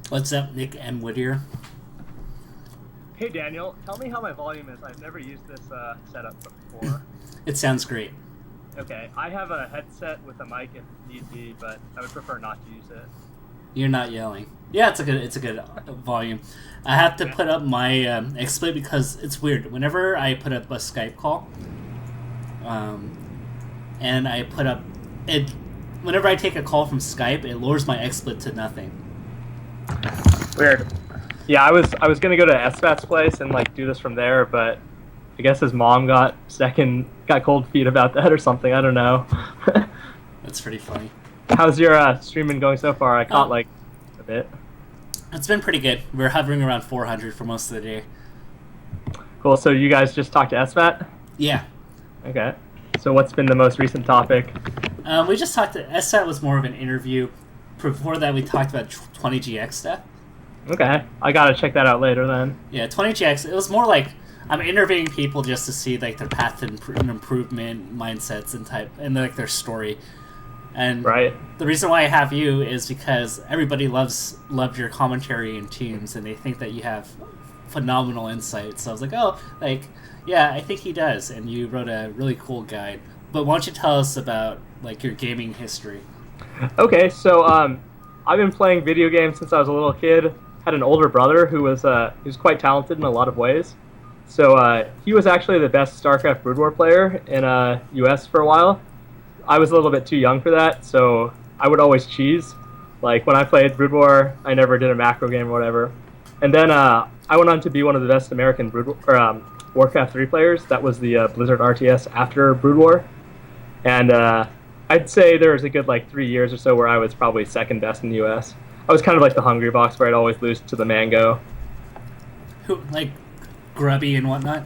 What's up, Nick M. Whittier? Hey Daniel, tell me how my volume is. I've never used this setup before. It sounds great. Okay, I have a headset with a mic if need be, but I would prefer not to use it. You're not yelling. Yeah, it's a good volume. I have to put up my XSplit because it's weird. Whenever I put up a Skype call, and I put up it, whenever I take a call from Skype, it lowers my XSplit to nothing. Weird. Yeah, I was gonna go to SFAT's place and like do this from there, but I guess his mom got cold feet about that or something. I don't know. That's pretty funny. How's your streaming going so far? I caught like a bit. It's been pretty good. We're hovering around 400 for most of the day. Cool. So you guys just talked to SFAT? Yeah. Okay. So what's been the most recent topic? We just talked to SSAT was more of an interview. Before that, we talked about 20GX stuff. Okay, I gotta check that out later then. Yeah, 20GX. It was more like I'm interviewing people just to see like their path to improvement, mindsets, and like their story. And right. The reason why I have you is because everybody loved your commentary in Teams, and they think that you have phenomenal insight. So I was like, oh, like yeah, I think he does. And you wrote a really cool guide. But why don't you tell us about like your gaming history? Okay, so I've been playing video games since I was a little kid. Had an older brother who was quite talented in a lot of ways. So he was actually the best StarCraft Brood War player in US for a while. I was a little bit too young for that, so I would always cheese. Like when I played Brood War, I never did a macro game or whatever. And then I went on to be one of the best American Warcraft 3 players. That was the Blizzard RTS after Brood War. And I'd say there was a good like 3 years or so where I was probably second best in the US. I was kind of like the hungry box where I'd always lose to the Mango. Who like grubby and whatnot?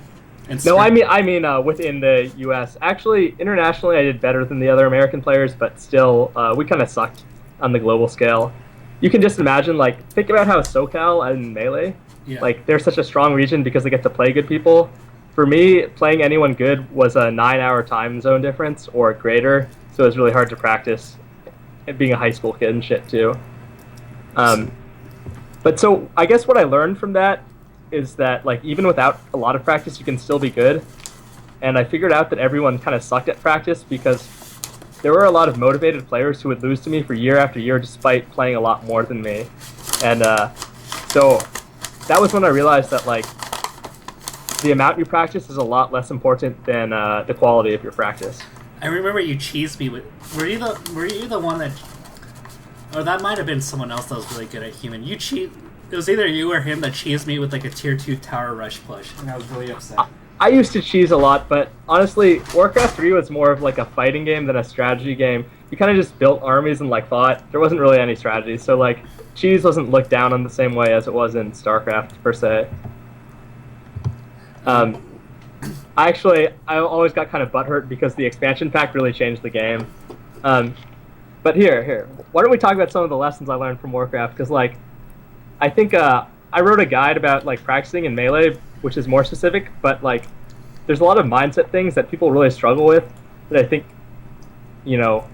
No, I mean within the U.S. Actually, internationally, I did better than the other American players, but still, we kind of sucked on the global scale. You can just imagine, like, think about how SoCal and Melee, like, they're such a strong region because they get to play good people. For me, playing anyone good was a 9-hour time zone difference or greater, so it was really hard to practice. And being a high school kid and shit too. But so I guess what I learned from that is that like even without a lot of practice you can still be good. And I figured out that everyone kind of sucked at practice because there were a lot of motivated players who would lose to me for year after year despite playing a lot more than me. And so that was when I realized that like the amount you practice is a lot less important than the quality of your practice. I remember you cheesed me with. Were you the one that? Or that might have been someone else that was really good at human. It was either you or him that cheesed me with like a tier 2 tower rush push, and I was really upset. I used to cheese a lot, but honestly, Warcraft 3 was more of like a fighting game than a strategy game. You kind of just built armies and like fought. There wasn't really any strategy, so like cheese wasn't looked down on the same way as it was in StarCraft per se. I always got kind of butthurt because the expansion pack really changed the game. But here, why don't we talk about some of the lessons I learned from Warcraft? Because, like, I think I wrote a guide about, like, practicing in Melee, which is more specific, but, like, there's a lot of mindset things that people really struggle with that I think, you know,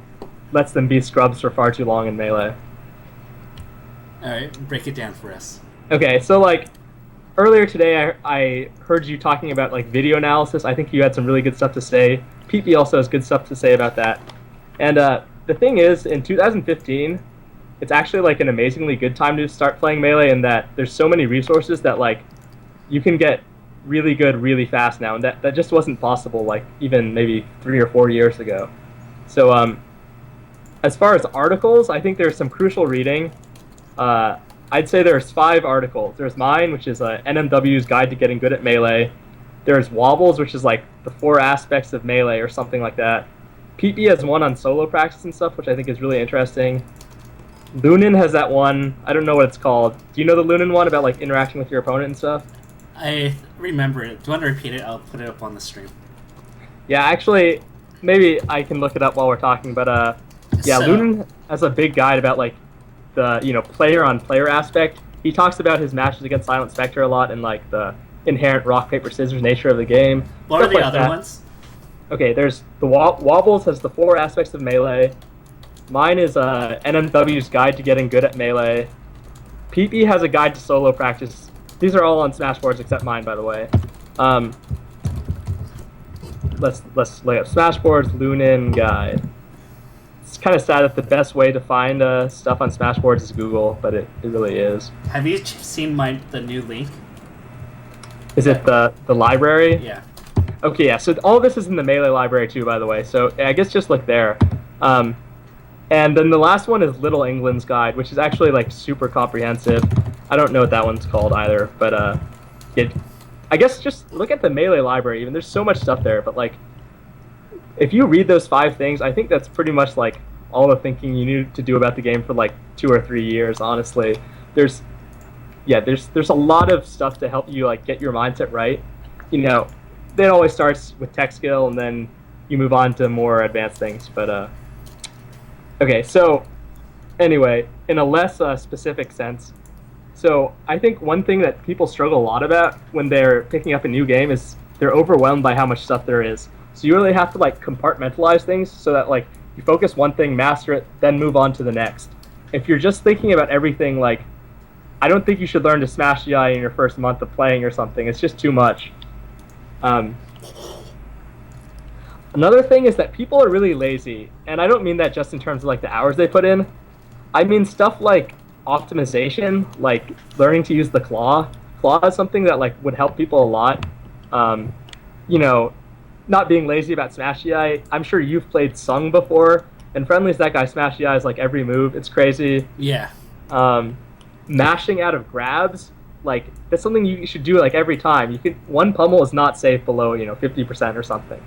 lets them be scrubs for far too long in Melee. Alright, break it down for us. Okay, so, like, earlier today I heard you talking about, like, video analysis. I think you had some really good stuff to say. PP also has good stuff to say about that. And, the thing is, in 2015, it's actually like an amazingly good time to start playing Melee in that there's so many resources that like you can get really good really fast now, and that just wasn't possible like even maybe 3 or 4 years ago. So as far as articles, I think there's some crucial reading. I'd say there's 5 articles. There's mine, which is NMW's Guide to Getting Good at Melee. There's Wobbles, which is like the 4 aspects of Melee or something like that. PP has one on solo practice and stuff, which I think is really interesting. Lunin has that one. I don't know what it's called. Do you know the Lunin one about like interacting with your opponent and stuff? I remember it. Do you want to repeat it? I'll put it up on the stream. Yeah, actually, maybe I can look it up while we're talking. But Lunin has a big guide about like the player on player aspect. He talks about his matches against Silent Spectre a lot and like the inherent rock paper scissors nature of the game. What are the other ones? Okay, there's the Wobbles has the 4 aspects of Melee. Mine is NMW's Guide to Getting Good at Melee. PP has a guide to solo practice. These are all on Smashboards except mine, by the way. Let's lay up Smashboards Lunin guide. It's kind of sad that the best way to find stuff on Smashboards is Google, but it really is. Have you seen the new link? Is it the library? Yeah. Okay, yeah. So all of this is in the Melee library too, by the way. So I guess just look there. And then the last one is Little England's Guide, which is actually like super comprehensive. I don't know what that one's called either, but I guess just look at the Melee library. Even there's so much stuff there, but like if you read those 5 things, I think that's pretty much like all the thinking you need to do about the game for like 2 or 3 years. Honestly, there's a lot of stuff to help you like get your mindset right. You know, it always starts with tech skill, and then you move on to more advanced things. But okay, so anyway, in a less specific sense, so I think one thing that people struggle a lot about when they're picking up a new game is they're overwhelmed by how much stuff there is. So you really have to like compartmentalize things so that like you focus one thing, master it, then move on to the next. If you're just thinking about everything, like I don't think you should learn to smash the eye in your first month of playing or something. It's just too much. Another thing is that people are really lazy, and I don't mean that just in terms of like the hours they put in. I mean stuff like optimization, like learning to use the claw. Claw is something that like would help people a lot. You know, not being lazy about smash the eye. I'm sure you've played Sung before, and Friendly's that guy smash the eyes like every move. It's crazy. Yeah. Mashing out of grabs, like that's something you should do like every time. You can one pummel is not safe below 50% or something.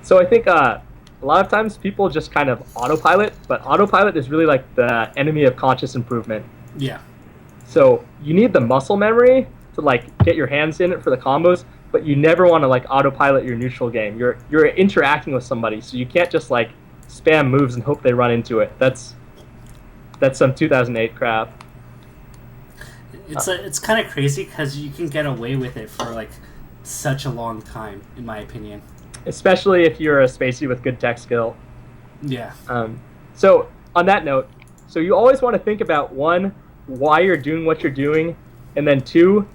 So I think a lot of times people just kind of autopilot, but autopilot is really like the enemy of conscious improvement. Yeah. So you need the muscle memory to like get your hands in it for the combos, but you never want to like autopilot your neutral game. You're interacting with somebody, so you can't just like spam moves and hope they run into it. That's some 2008 crap. It's kind of crazy because you can get away with it for like such a long time, in my opinion. Especially if you're a spacey with good tech skill. Yeah. So on that note, so you always want to think about 1, why you're doing what you're doing, and then 2,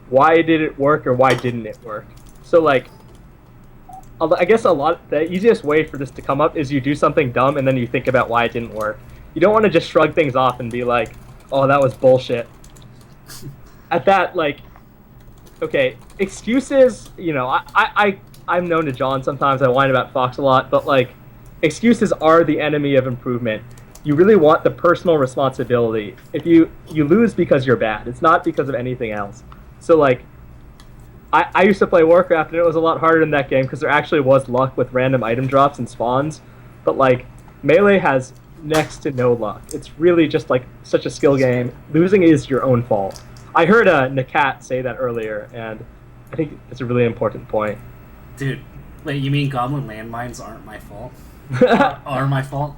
why did it work or why didn't it work. So like, I guess the easiest way for this to come up is you do something dumb and then you think about why it didn't work. You don't want to just shrug things off and be like, oh, that was bullshit. At that, like, okay, excuses, I'm known to John sometimes. I whine about Fox a lot, but like, excuses are the enemy of improvement. You really want the personal responsibility. If you lose because you're bad, it's not because of anything else. So like, I used to play Warcraft, and it was a lot harder in that game because there actually was luck with random item drops and spawns. But like, Melee has next to no luck. It's really just like such a skill game. Losing is your own fault. I heard Nakat say that earlier, and I think it's a really important point. Dude, wait, you mean Goblin landmines aren't my fault? Are my fault?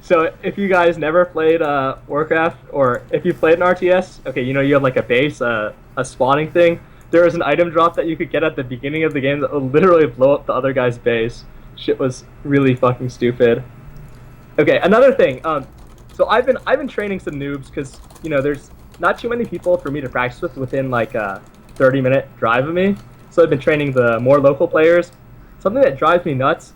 So if you guys never played Warcraft, or if you played an RTS, okay, you have like a base, a spawning thing. There was an item drop that you could get at the beginning of the game that would literally blow up the other guy's base. Shit was really fucking stupid. Okay, another thing. So I've been training some noobs because there's not too many people for me to practice with within like a 30-minute drive of me. So I've been training the more local players. Something that drives me nuts,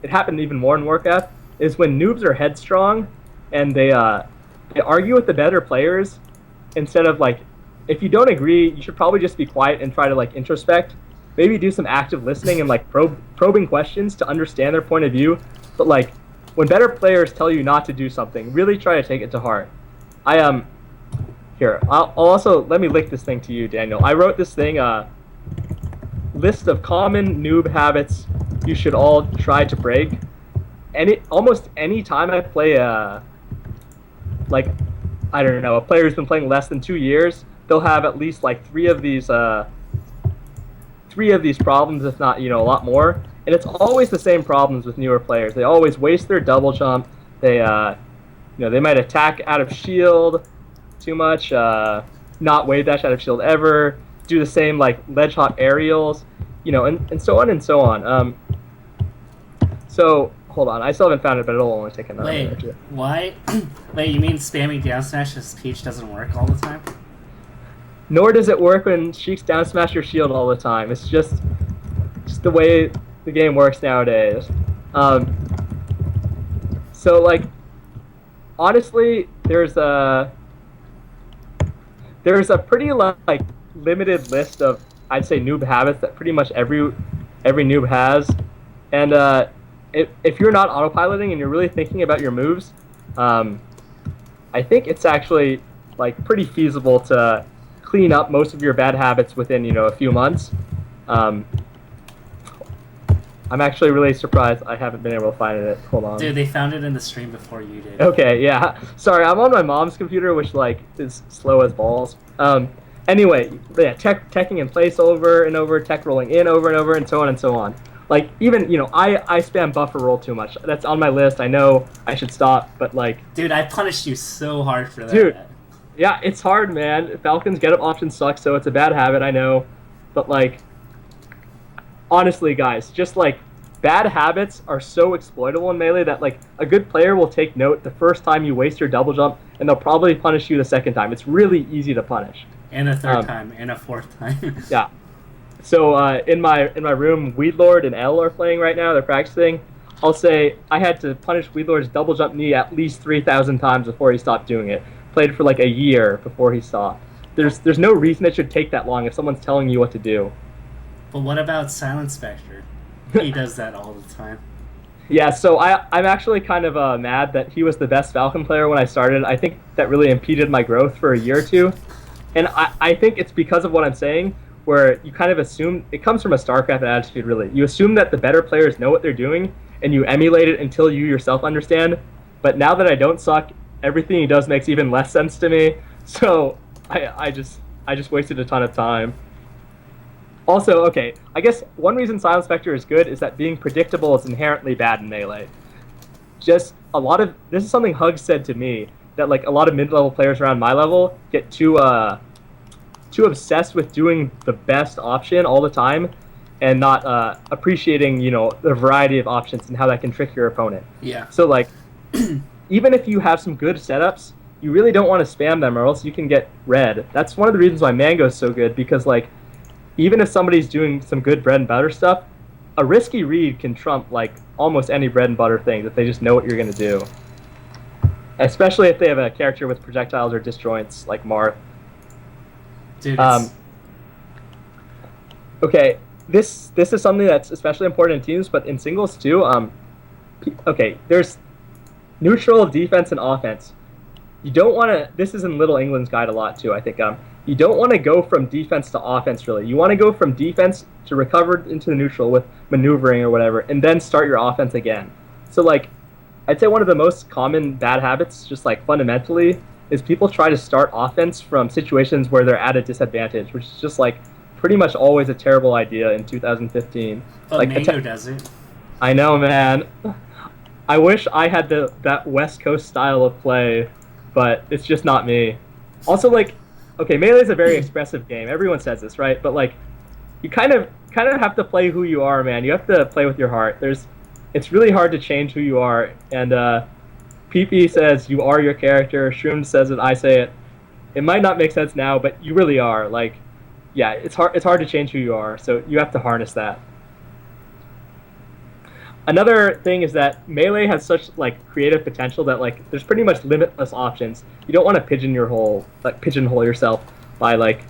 it happened even more in Warcraft, is when noobs are headstrong and they argue with the better players instead of like, if you don't agree, you should probably just be quiet and try to like introspect. Maybe do some active listening and like probing questions to understand their point of view. But like, when better players tell you not to do something, really try to take it to heart. Here, I'll also, let me link this thing to you, Daniel. I wrote this thing, list of common noob habits you should all try to break. Almost any time I play a player who's been playing less than 2 years, they'll have at least like three of these problems, if not a lot more. And it's always the same problems with newer players. They always waste their double jump. They they might attack out of shield too much, not wave dash out of shield ever, do the same like ledge hop aerials, and so on and so on. So hold on, I still haven't found it, but it'll only take another minute or two. Why? Wait, you mean spamming down smash as Peach doesn't work all the time? Nor does it work when Sheik's down smash your shield all the time. It's just the way the game works nowadays. Um, so like, honestly, there's a pretty like limited list of, I'd say, noob habits that pretty much every noob has, and if you're not autopiloting and you're really thinking about your moves, I think it's actually like pretty feasible to clean up most of your bad habits within a few months. Um, I'm actually really surprised I haven't been able to find it. Hold on. Dude, they found it in the stream before you did. Okay, yeah. Sorry, I'm on my mom's computer, which like is slow as balls. Anyway, yeah, teching in place over and over, tech rolling in over and over, and so on and so on. Like even I spam buffer roll too much. That's on my list. I know I should stop, but like, dude, I punished you so hard for that. Dude, yeah, it's hard, man. Falcon's get up option sucks, so it's a bad habit. I know, but like, honestly, guys, just like bad habits are so exploitable in Melee that like a good player will take note the first time you waste your double jump, and they'll probably punish you the second time. It's really easy to punish. And a third time, and a fourth time. Yeah. So in my room, Weedlord and L are playing right now. They're practicing. I'll say I had to punish Weedlord's double jump knee at least 3,000 times before he stopped doing it. Played for like a year before he stopped. There's no reason it should take that long if someone's telling you what to do. But what about Silent Spectre? He does that all the time. Yeah, so I'm actually kind of mad that he was the best Falcon player when I started. I think that really impeded my growth for a year or two. And I think it's because of what I'm saying, where you kind of assume, it comes from a StarCraft attitude, really. You assume that the better players know what they're doing, and you emulate it until you yourself understand. But now that I don't suck, everything he does makes even less sense to me. So I just wasted a ton of time. Also, okay, I guess one reason Silent Spectre is good is that being predictable is inherently bad in Melee. Just this is something Hugs said to me, that like a lot of mid-level players around my level get too obsessed with doing the best option all the time and not appreciating, the variety of options and how that can trick your opponent. Yeah. So like, even if you have some good setups, you really don't want to spam them or else you can get red. That's one of the reasons why Mango is so good, because like, even if somebody's doing some good bread and butter stuff, a risky read can trump like almost any bread and butter thing if they just know what you're going to do. Especially if they have a character with projectiles or disjoints like Marth. Dude, okay, this is something that's especially important in teams, but in singles too. Okay, there's neutral, defense, and offense. You don't want to. This is in Little England's guide a lot too, I think. You don't want to go from defense to offense, really. You want to go from defense to recover into the neutral with maneuvering or whatever, and then start your offense again. So like, I'd say one of the most common bad habits, just like fundamentally, is people try to start offense from situations where they're at a disadvantage, which is just like pretty much always a terrible idea in 2015. But like, Mango does it. I know, man. I wish I had that West Coast style of play, but it's just not me. Also, like, okay, Melee is a very expressive game. Everyone says this, right? But like, you kind of have to play who you are, man. You have to play with your heart. It's really hard to change who you are. And PP says you are your character. Shroom says it. I say it. It might not make sense now, but you really are. Like, yeah, it's hard to change who you are. So you have to harness that. Another thing is that Melee has such like creative potential that like there's pretty much limitless options. You don't want to pigeonhole yourself by like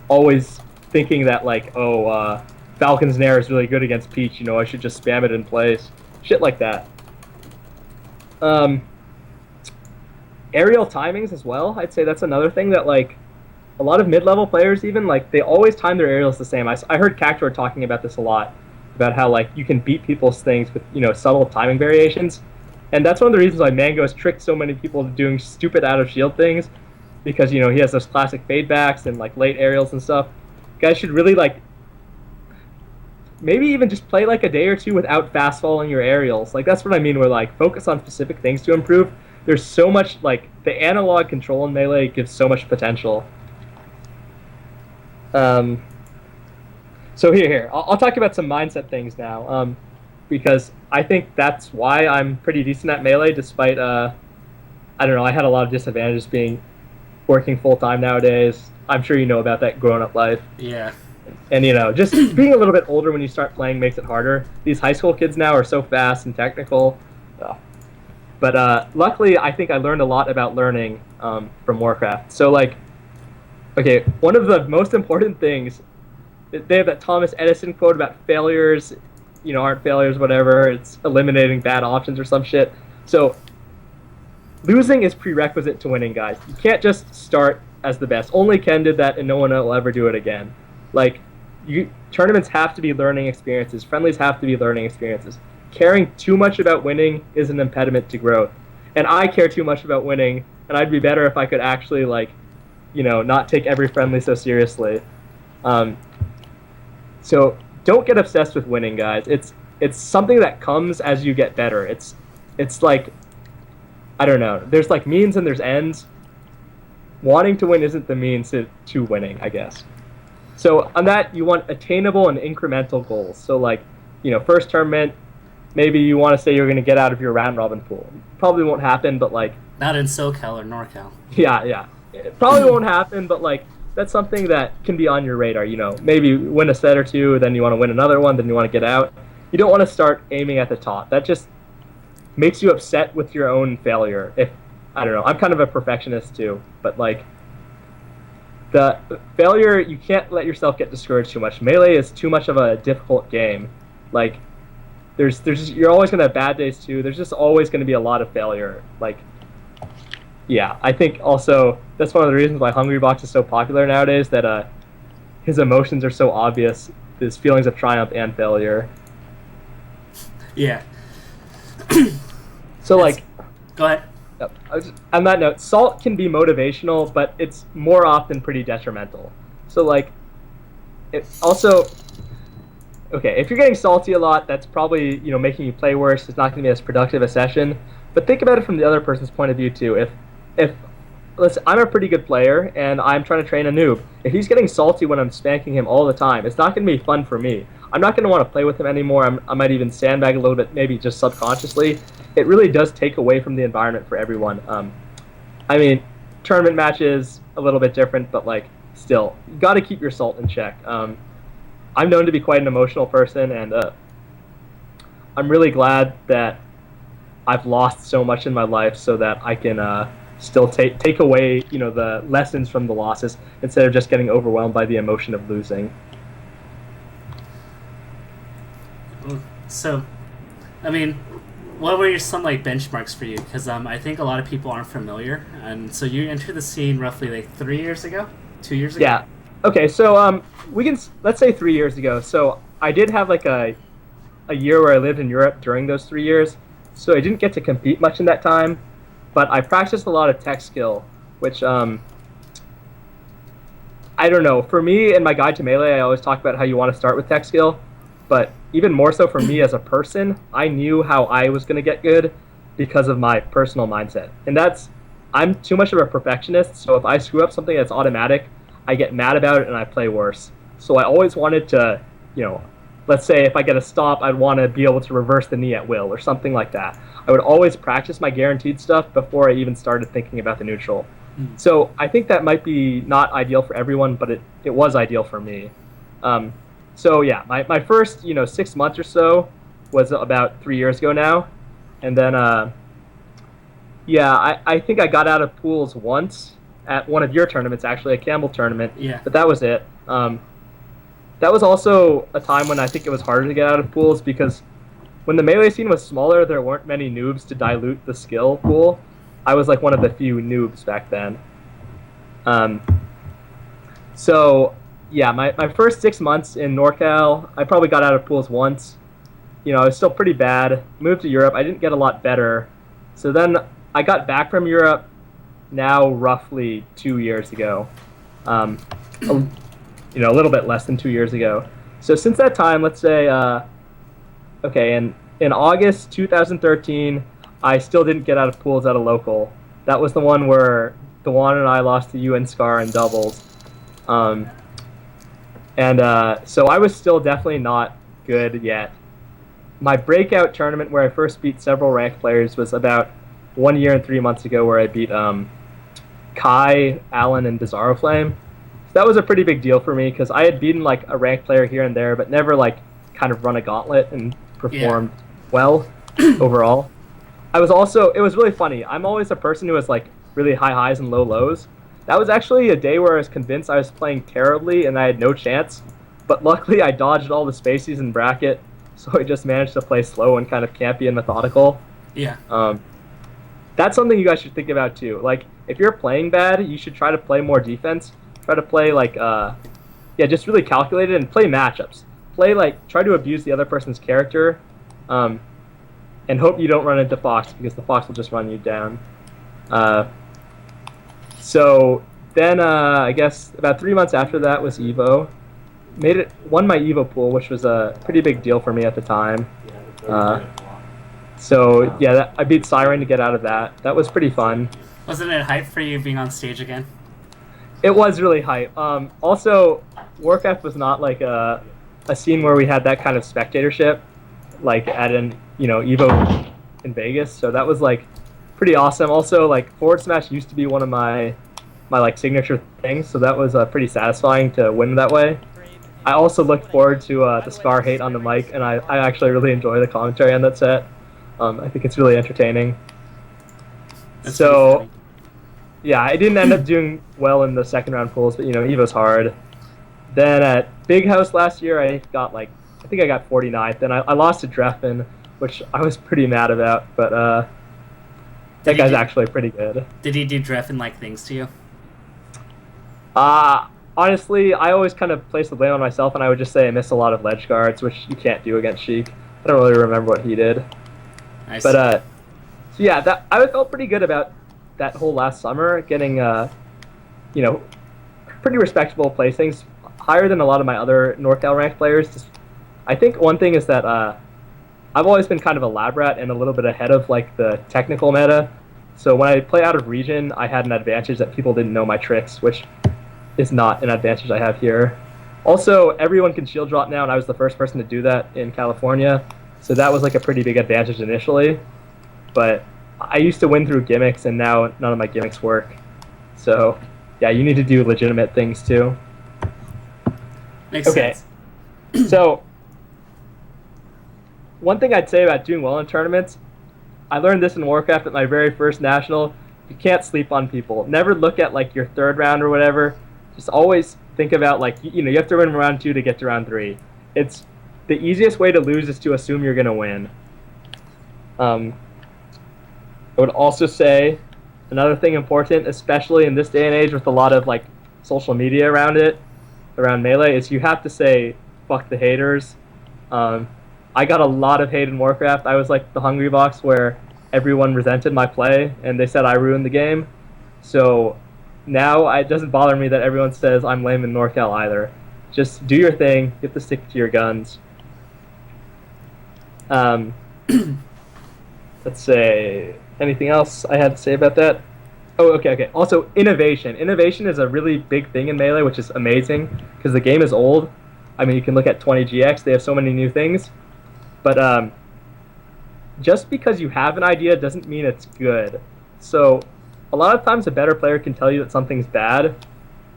always thinking that like, oh, Falcon's Nair is really good against Peach, I should just spam it in place. Shit like that. Aerial timings as well. I'd say that's another thing that like a lot of mid-level players even like they always time their aerials the same. I heard Cactor talking about this a lot, about how like you can beat people's things with subtle timing variations, and that's one of the reasons why Mango has tricked so many people into doing stupid out of shield things, because he has those classic fade backs and like late aerials and stuff. Guys should really like maybe even just play like a day or two without fast falling your aerials. Like that's what I mean. Where like focus on specific things to improve. There's so much like the analog control in Melee gives so much potential. So here, I'll talk about some mindset things now, because I think that's why I'm pretty decent at Melee, despite, I don't know, I had a lot of disadvantages working full-time nowadays. I'm sure you know about that grown-up life. Yeah. And, just being a little bit older when you start playing makes it harder. These high school kids now are so fast and technical. But luckily, I think I learned a lot about learning from Warcraft. So, okay, one of the most important things, they have that Thomas Edison quote about failures, aren't failures, whatever. It's eliminating bad options or some shit. So, losing is prerequisite to winning, guys. You can't just start as the best. Only Ken did that, and no one will ever do it again. Tournaments have to be learning experiences. Friendlies have to be learning experiences. Caring too much about winning is an impediment to growth. And I care too much about winning, and I'd be better if I could actually, not take every friendly so seriously. So don't get obsessed with winning, guys. It's something that comes as you get better. It's like, I don't know. There's means and there's ends. Wanting to win isn't the means to winning, I guess. So on that, you want attainable and incremental goals. So first tournament, maybe you want to say you're going to get out of your round robin pool. Probably won't happen, but not in SoCal or NorCal. Yeah. It probably won't happen, but that's something that can be on your radar. Maybe win a set or two, then you want to win another one, then you want to get out. You don't want to start aiming at the top. That just makes you upset with your own failure. I don't know. I'm kind of a perfectionist too, but the failure, you can't let yourself get discouraged too much. Melee is too much of a difficult game. You're always gonna have bad days too. There's just always gonna be a lot of failure. Yeah, I think also that's one of the reasons why Hungrybox is so popular nowadays. That his emotions are so obvious. His feelings of triumph and failure. Yeah. So go ahead. On that note, salt can be motivational, but it's more often pretty detrimental. So it also, okay, if you're getting salty a lot, that's probably making you play worse. It's not going to be as productive a session. But think about it from the other person's point of view too. If listen, I'm a pretty good player and I'm trying to train a noob. If he's getting salty when I'm spanking him all the time, it's not going to be fun for me. I'm not going to want to play with him anymore. I might even sandbag a little bit, maybe just subconsciously. It really does take away from the environment for everyone. Tournament matches a little bit different, but still, you got to keep your salt in check. I'm known to be quite an emotional person, and I'm really glad that I've lost so much in my life so that I can still take away the lessons from the losses instead of just getting overwhelmed by the emotion of losing. So, what were some benchmarks for you? Because I think a lot of people aren't familiar, and so you entered the scene roughly 3 years ago, 2 years ago. Yeah. Okay. So let's say 3 years ago. So I did have a year where I lived in Europe during those 3 years, so I didn't get to compete much in that time, but I practiced a lot of tech skill, which I don't know. For me, in my guide to Melee, I always talk about how you want to start with tech skill, but even more so for me as a person, I knew how I was going to get good because of my personal mindset. And I'm too much of a perfectionist, so if I screw up something that's automatic, I get mad about it and I play worse. So I always wanted to, let's say if I get a stop, I'd want to be able to reverse the knee at will or something like that. I would always practice my guaranteed stuff before I even started thinking about the neutral. So I think that might be not ideal for everyone, but it was ideal for me. So yeah, my first 6 months or so was about 3 years ago now, and then I think I got out of pools once at one of your tournaments, actually a Campbell tournament. Yeah. But that was it. That was also a time when I think it was harder to get out of pools because when the Melee scene was smaller, there weren't many noobs to dilute the skill pool. I was one of the few noobs back then. So yeah, my first 6 months in NorCal, I probably got out of pools once. I was still pretty bad. Moved to Europe, I didn't get a lot better. So then I got back from Europe now roughly 2 years ago. A little bit less than 2 years ago. So since that time, let's say, in August 2013, I still didn't get out of pools at a local. That was the one where Dewan and I lost to you and Scar in doubles. So I was still definitely not good yet. My breakout tournament where I first beat several ranked players was about 1 year and 3 months ago, where I beat Kai, Alan, and Bizarro Flame. that was a pretty big deal for me because I had beaten like a ranked player here and there, but never like kind of run a gauntlet and performed well overall. I was also, it was really funny. I'm always a person who has like really high highs and low lows. That was actually a day where I was convinced I was playing terribly and I had no chance. But luckily I dodged all the spacies in bracket, so I just managed to play slow and kind of campy and methodical. Yeah. That's something you guys should think about too. Like, if you're playing bad, you should try to play more defense. Try to play like, just really calculated and play matchups. Play like, try to abuse the other person's character, and hope you don't run into Fox because the Fox will just run you down. So then, I guess about 3 months after that was Evo. Won my Evo pool, which was a pretty big deal for me at the time. So yeah, I beat Siren to get out of that. That was pretty fun. Wasn't it hype for you being on stage again? It was really hype. Also, Warcraft was not like a scene where we had that kind of spectatorship, like at an Evo in Vegas. So that was like pretty awesome. Also, like forward smash used to be one of my like signature things, so that was pretty satisfying to win that way. I also looked forward to the Scar hate on the mic, and I actually really enjoy the commentary on that set. I think it's really entertaining. That's so, yeah, I didn't end up doing well in the second round pools, but Evo's hard. Then at Big House last year, I think I got 49th, and I lost to Dreffin, which I was pretty mad about, but that guy's actually pretty good. Did he do Dreffin-like things to you? Honestly, I always kind of place the blame on myself, and I would just say I missed a lot of ledge guards, which you can't do against Sheik. I don't really remember what he did. So yeah, I felt pretty good about that whole last summer, getting pretty respectable placings, higher than a lot of my other NorCal ranked players. I think one thing is that I've always been kind of a lab rat and a little bit ahead of like the technical meta. So when I play out of region, I had an advantage that people didn't know my tricks, which is not an advantage I have here. Also, everyone can shield drop now, and I was the first person to do that in California, so that was like a pretty big advantage initially. But I used to win through gimmicks, and now none of my gimmicks work. So yeah, you need to do legitimate things too. Makes sense. So one thing I'd say about doing well in tournaments, I learned this in Warcraft at my very first national. You can't sleep on people. Never look at like your third round or whatever. Just always think about like you have to win round 2 to get to round 3. It's the easiest way to lose is to assume you're gonna win. I would also say another thing important, especially in this day and age with a lot of like social media around Melee, is you have to say fuck the haters. I got a lot of hate in Warcraft. I was like the Hungry Box where everyone resented my play and they said I ruined the game. So now it doesn't bother me that everyone says I'm lame in NorCal either. Just do your thing. You have to stick to your guns. Let's say anything else I had to say about that. Oh, okay. Also, innovation. Innovation is a really big thing in Melee, which is amazing because the game is old. I mean, you can look at 20GX. They have so many new things. But just because you have an idea doesn't mean it's good. So a lot of times a better player can tell you that something's bad,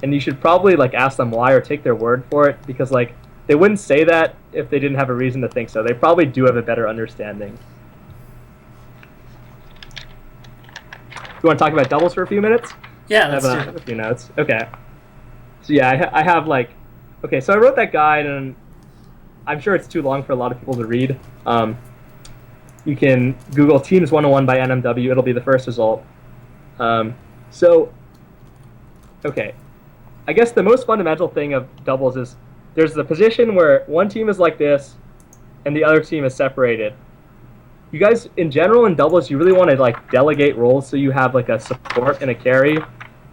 and you should probably like ask them why or take their word for it, because like they wouldn't say that if they didn't have a reason to think so. They probably do have a better understanding. You want to talk about doubles for a few minutes? Yeah, let's do it. I have a few notes. Okay. So yeah, I have like, okay, so I wrote that guide, and I'm sure it's too long for a lot of people to read. You can Google Teams 101 by NMW. It'll be the first result. Okay. I guess the most fundamental thing of doubles is there's the position where one team is like this and the other team is separated. You guys, in general, in doubles, you really want to like delegate roles so you have like a support and a carry.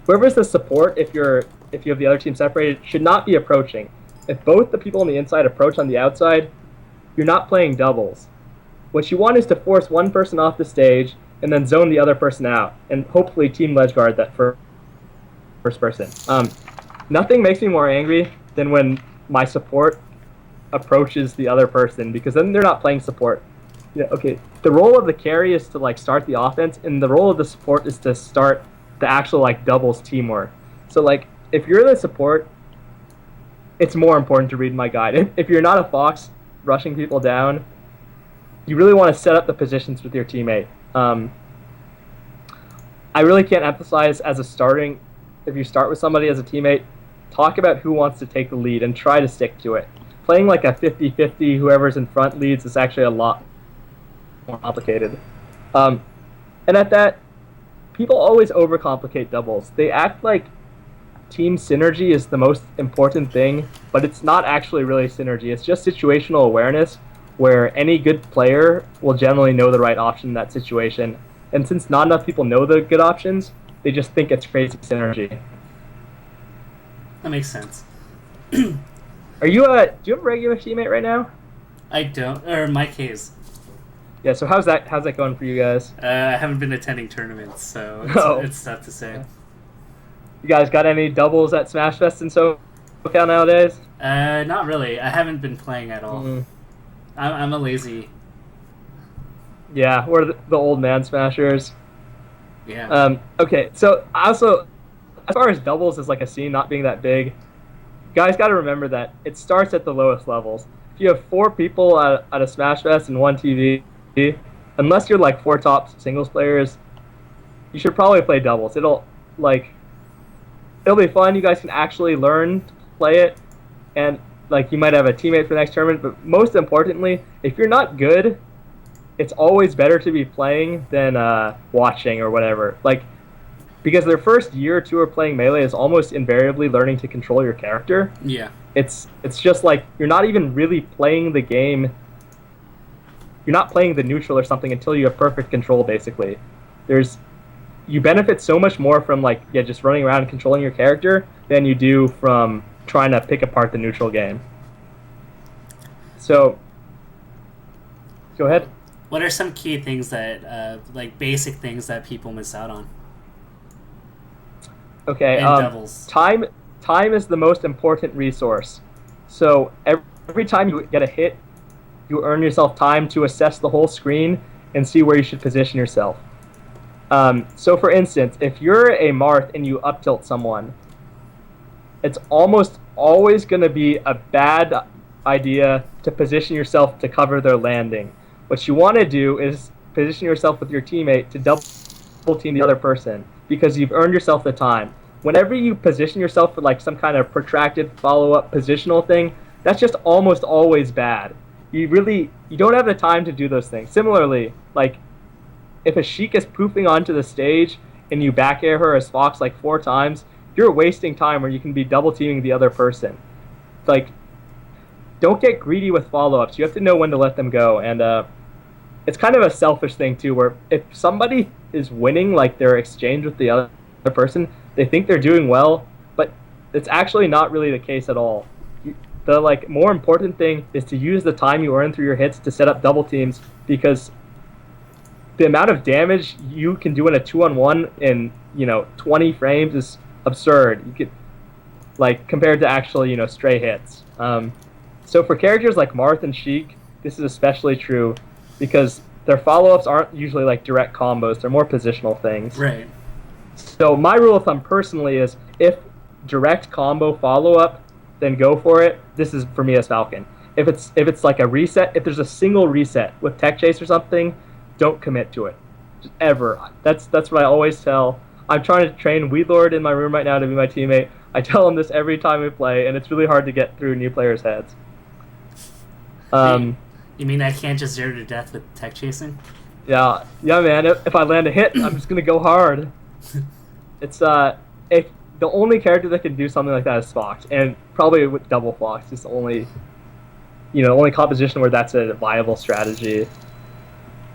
Whoever's the support, if you have the other team separated, should not be approaching. If both the people on the inside approach on the outside, you're not playing doubles. What you want is to force one person off the stage and then zone the other person out, and hopefully team ledge guard that first person. Nothing makes me more angry than when my support approaches the other person, because then they're not playing support. Yeah, okay. The role of the carry is to like start the offense, and the role of the support is to start the actual like doubles teamwork. So like if you're the support, it's more important to read my guide. If you're not a Fox rushing people down, you really want to set up the positions with your teammate. I really can't emphasize if you start with somebody as a teammate, talk about who wants to take the lead and try to stick to it. Playing like a 50-50, whoever's in front leads, is actually a lot more complicated. And at that, people always overcomplicate doubles. They act like team synergy is the most important thing, but it's not actually really synergy. It's just situational awareness, where any good player will generally know the right option in that situation. And since not enough people know the good options, they just think it's crazy synergy. That makes sense. Do you have a regular teammate right now? I don't, or in my case. Yeah, so how's that going for you guys? I haven't been attending tournaments, so it's tough to say. You guys got any doubles at Smash Fest and SoCal nowadays? Not really. I haven't been playing at all. I'm a lazy. Yeah, we're the old man smashers. Yeah. Okay, so also, as far as doubles as like a scene not being that big, guys got to remember that it starts at the lowest levels. If you have 4 people at a Smash Fest and 1 TV, unless you're like 4 top singles players, you should probably play doubles. It'll be fun. You guys can actually learn to play it, and like you might have a teammate for the next tournament. But most importantly, if you're not good, it's always better to be playing than watching or whatever. Like, because their first year or 2 of playing Melee is almost invariably learning to control your character. Yeah. It's just like you're not even really playing the game. You're not playing the neutral or something until you have perfect control. Basically, you benefit so much more from just running around and controlling your character than you do from trying to pick apart the neutral game. So, go ahead. What are some key things that, basic things that people miss out on? Okay, doubles. Time is the most important resource. So every time you get a hit, you earn yourself time to assess the whole screen and see where you should position yourself. So for instance, if you're a Marth and you up tilt someone, it's almost always going to be a bad idea to position yourself to cover their landing. What you want to do is position yourself with your teammate to double team the other person, because you've earned yourself the time. Whenever you position yourself for like some kind of protracted follow-up positional thing, that's just almost always bad. You don't have the time to do those things. Similarly, like if a Sheik is poofing onto the stage and you back air her as Fox like 4 times, you're wasting time where you can be double teaming the other person. It's like, don't get greedy with follow-ups. You have to know when to let them go. And it's kind of a selfish thing too, where if somebody is winning like their exchange with the other person, they think they're doing well, but it's actually not really the case at all. The more important thing is to use the time you earn through your hits to set up double teams, because the amount of damage you can do in a 2-on-1 in 20 frames is absurd. You could compared to actually stray hits. So for characters like Marth and Sheik, this is especially true because their follow-ups aren't usually like direct combos. They're more positional things. Right. So my rule of thumb personally is if direct combo follow-up, then go for it. This is for me as Falcon. If it's like a reset, if there's a single reset with tech chase or something, don't commit to it. Just ever. That's what I always tell. I'm trying to train Weedlord in my room right now to be my teammate. I tell him this every time we play, and it's really hard to get through new players' heads. You mean I can't just zero to death with tech chasing? Yeah, man. If I land a hit, I'm just gonna go hard. It's if the only character that can do something like that is Fox, and probably with double Fox is the only composition where that's a viable strategy.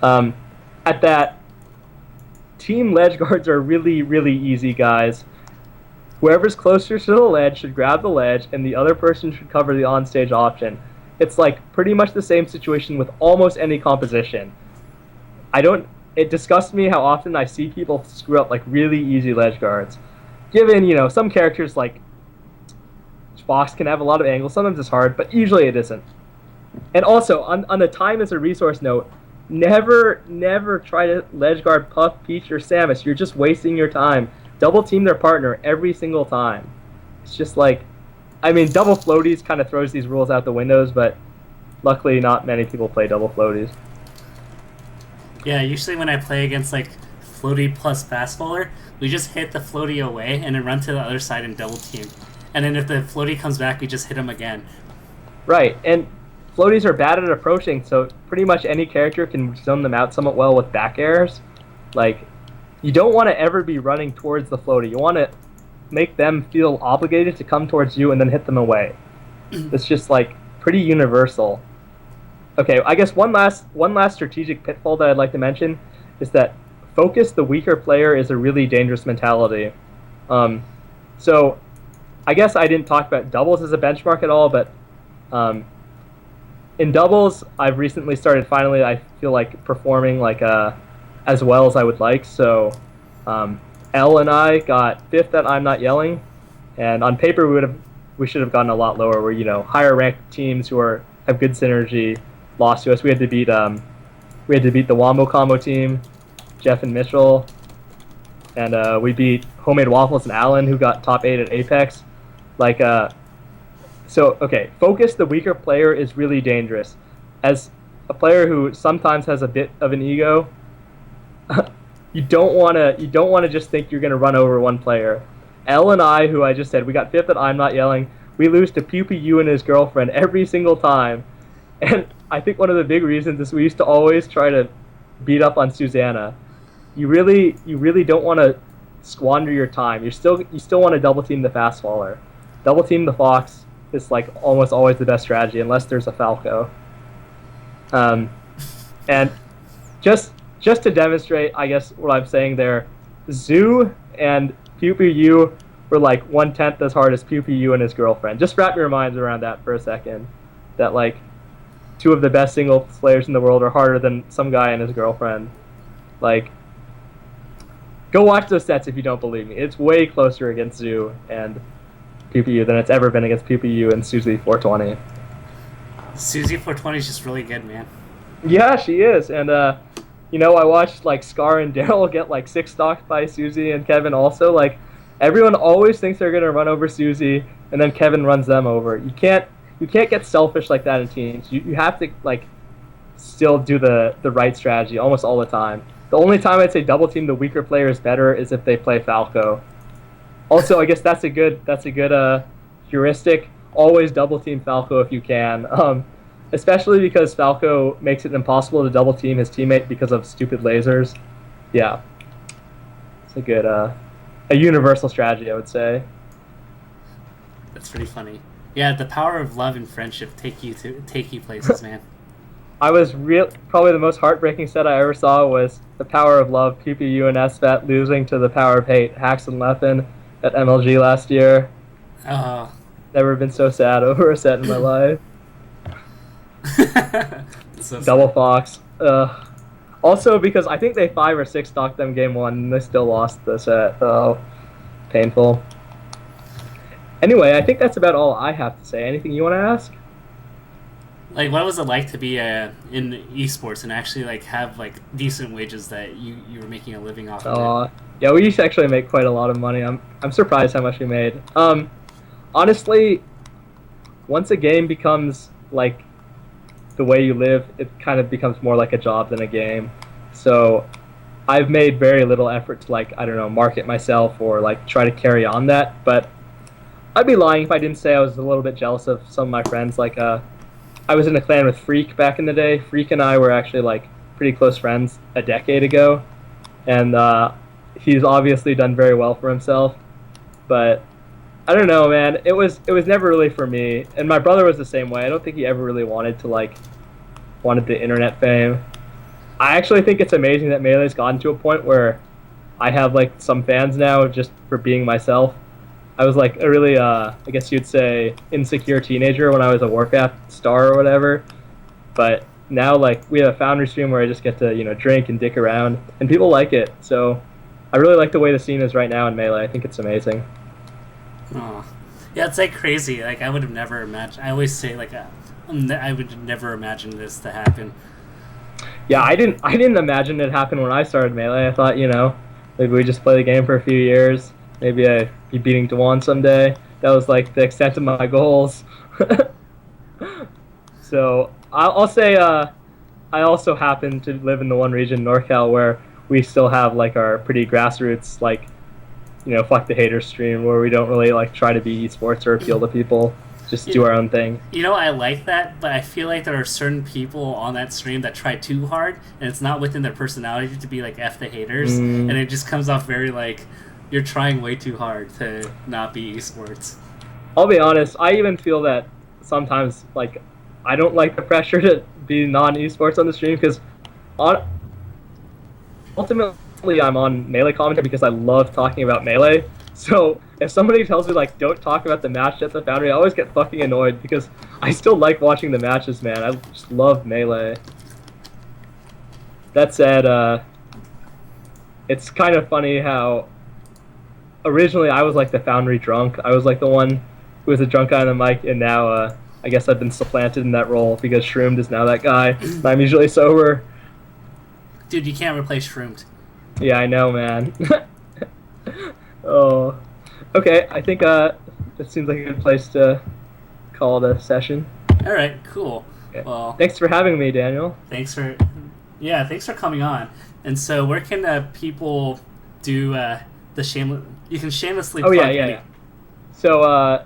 At that, team ledge guards are really, really easy, guys. Whoever's closer to the ledge should grab the ledge, and the other person should cover the onstage option. It's like pretty much the same situation with almost any composition. It disgusts me how often I see people screw up like really easy ledge guards. Given, some characters like Fox can have a lot of angles, sometimes it's hard, but usually it isn't. And also, on the time as a resource note, never try to ledge guard Puff, Peach, or Samus. You're just wasting your time. Double team their partner every single time. It's just like, I mean, double floaties kind of throws these rules out the windows, but luckily not many people play double floaties. Yeah, usually when I play against like floaty plus fast bowler, we just hit the floaty away and then run to the other side and double team. And then if the floaty comes back, we just hit him again. Right, and floaties are bad at approaching, so pretty much any character can zone them out somewhat well with back airs. Like, you don't want to ever be running towards the floaty. You want to make them feel obligated to come towards you and then hit them away. It's just like pretty universal. Okay, I guess one last strategic pitfall that I'd like to mention is that focus the weaker player is a really dangerous mentality. So I guess I didn't talk about doubles as a benchmark at all, but in doubles I've recently started finally I feel like performing like as well as I would like. So L and I got 5th at I'm Not Yelling, and on paper we should have gotten a lot lower. Where higher ranked teams who have good synergy lost to us. We had to beat the Wombo Combo team, Jeff and Mitchell, and we beat Homemade Waffles and Alan, who got top 8 at Apex. So okay, focus the weaker player is really dangerous. As a player who sometimes has a bit of an ego, you don't want to just think you're going to run over one player. L and I, who I just said, we got 5th at I'm Not Yelling. We lose to Pew Pew Yu and his girlfriend every single time. And I think one of the big reasons is we used to always try to beat up on Susanna. You really don't want to squander your time. You still want to double team the fast faller. Double team the Fox is like almost always the best strategy unless there's a Falco. And just to demonstrate, I guess what I'm saying there, Zoo and Pew Pew Yu were like 1/10 as hard as Pew Pew Yu and his girlfriend. Just wrap your minds around that for a second. That like 2 of the best single players in the world are harder than some guy and his girlfriend. Like, go watch those sets if you don't believe me. It's way closer against Zoo and Pew Pew Yu than it's ever been against Pew Pew Yu and Susie 420. Susie 420 is just really good, man. Yeah, she is. And I watched like Scar and Daryl get like 6 stocked by Susie and Kevin also. Like, everyone always thinks they're gonna run over Susie and then Kevin runs them over. You can't get selfish like that in teams. You have to like still do the right strategy almost all the time. The only time I'd say double team the weaker player is better is if they play Falco. Also, I guess that's a good heuristic. Always double team Falco if you can. Especially because Falco makes it impossible to double team his teammate because of stupid lasers. Yeah. It's a good a universal strategy, I would say. That's pretty funny. Yeah, the power of love and friendship take you places, man. Probably the most heartbreaking set I ever saw was the power of love, Pew Pew Yu and SFAT losing to the power of hate, Hax and Leffen at MLG last year. Never been so sad over a set in my life. So Double Fox. Also because I think they 5 or 6 stocked them game 1 and they still lost the set. Oh, painful. Anyway, I think that's about all I have to say. Anything you want to ask? Like, what was it like to be in esports and actually like have like decent wages that you were making a living off of it? Yeah, we used to actually make quite a lot of money. I'm surprised how much we made. Honestly, once a game becomes like the way you live, it kind of becomes more like a job than a game. So I've made very little effort to like, I don't know, market myself or like try to carry on that, but I'd be lying if I didn't say I was a little bit jealous of some of my friends. Like, I was in a clan with Freak back in the day. Freak and I were actually like pretty close friends a decade ago, and he's obviously done very well for himself. But I don't know, man. It was never really for me. And my brother was the same way. I don't think he ever really wanted the internet fame. I actually think it's amazing that Melee's gotten to a point where I have like some fans now just for being myself. I was like a really, I guess you'd say, insecure teenager when I was a Warcraft star or whatever. But now, like, we have a Foundry stream where I just get to, drink and dick around, and people like it. So I really like the way the scene is right now in Melee. I think it's amazing. Oh, yeah, it's like crazy. Like, I would have never imagined. I always say like, I would never imagine this to happen. Yeah, I didn't imagine it happened when I started Melee. I thought, maybe we just play the game for a few years. Maybe I'd be beating Dewan someday. That was like the extent of my goals. So I'll say I also happen to live in the one region, NorCal, where we still have like our pretty grassroots, like, fuck the haters stream, where we don't really like try to be esports or appeal to people, just do our own thing. I like that, but I feel like there are certain people on that stream that try too hard, and it's not within their personality to be like F the haters, and it just comes off very like you're trying way too hard to not be esports. I'll be honest, I even feel that sometimes, like, I don't like the pressure to be non-esports on the stream, because ultimately I'm on Melee commentary because I love talking about Melee. So if somebody tells me, like, don't talk about the match at the Foundry, I always get fucking annoyed because I still like watching the matches, man. I just love Melee. That said, it's kind of funny how originally I was like the Foundry drunk. I was like the one who was a drunk guy on the mic, and now I guess I've been supplanted in that role because Shroomed is now that guy, and I'm usually sober. Dude, you can't replace Shroomed. Yeah, I know, man. Oh, okay. I think that seems like a good place to call it a session. All right, cool. Okay. Well, thanks for having me, Daniel. Thanks for coming on. And so, where can people do the shameless? You can shamelessly. Oh yeah. So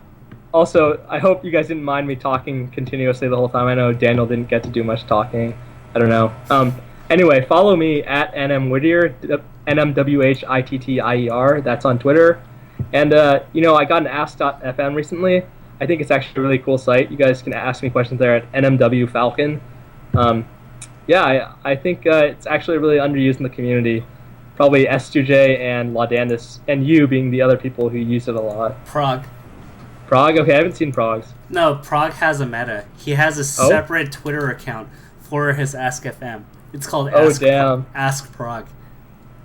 also, I hope you guys didn't mind me talking continuously the whole time. I know Daniel didn't get to do much talking. I don't know. Anyway, follow me at NM Whittier, NMWHITTIER. That's on Twitter. And, I got an Ask.fm recently. I think it's actually a really cool site. You guys can ask me questions there at NMW Falcon. I think it's actually really underused in the community. Probably S2J and Laudandus, and you being the other people who use it a lot. Prague? Okay, I haven't seen Prague's. No, Prague has a meta. He has a separate Twitter account for his Ask.fm. It's called Ask Prague.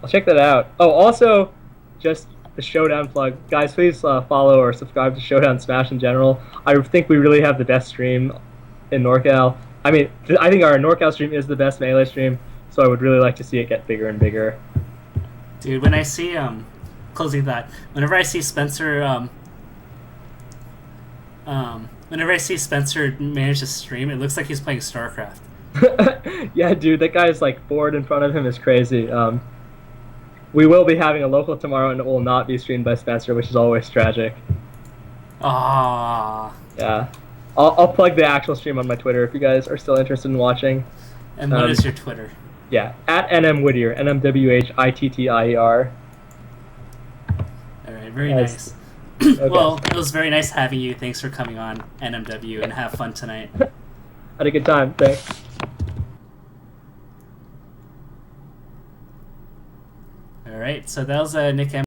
I'll check that out. Oh, also, just the Showdown plug. Guys, please follow or subscribe to Showdown Smash in general. I think we really have the best stream in NorCal. I mean, I think our NorCal stream is the best Melee stream, so I would really like to see it get bigger and bigger. Dude, when I see, closing thought, whenever I see Spencer manage to stream, it looks like he's playing StarCraft. Yeah, dude, that guy's like board in front of him is crazy. We will be having a local tomorrow, and it will not be streamed by Spencer, which is always tragic. Ah. Yeah, I'll plug the actual stream on my Twitter if you guys are still interested in watching. And what is your Twitter? Yeah, at NM Whittier, NMWHITTIER. All right, very nice. Okay. Well, it was very nice having you. Thanks for coming on NMW, and have fun tonight. Had a good time. Thanks. All right, so that was Nick M.